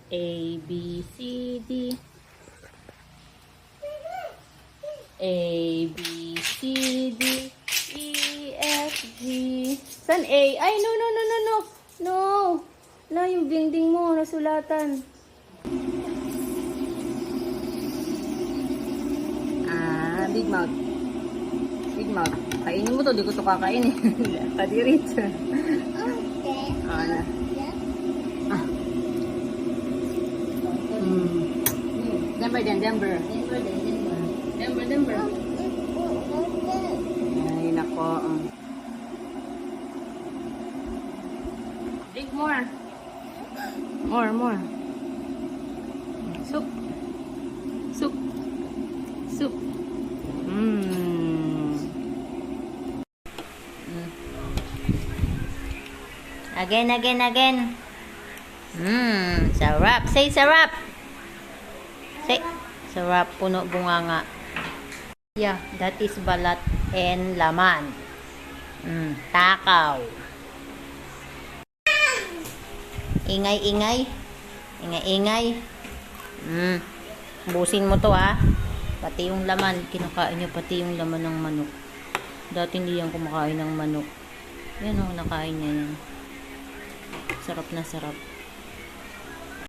A, B, C, D. A, B, C, D, E, F, G. San A? Ay, no, no, no, no, no. No. No, yung dingding mo, nasulatan. Ah, Big Mouth. Big Mouth. Kainin mo to, di ko to kakainin. Kadirit. Okay. Ano? Ah. Denver din, Denver. Denver. Ay, nako. Drink more. More. Soup. Soup. Again. Sarap. Say sarap. Say sarap, puno bunganga. Yeah, that is balat and laman. Takaw. Ingay. Busin mo to ha. Pati yung laman, kinakain niya pati yung laman ng manok. Dati hindi yan kumakain ng manok. Yan o, nakain niya yan. Sarap na sarap.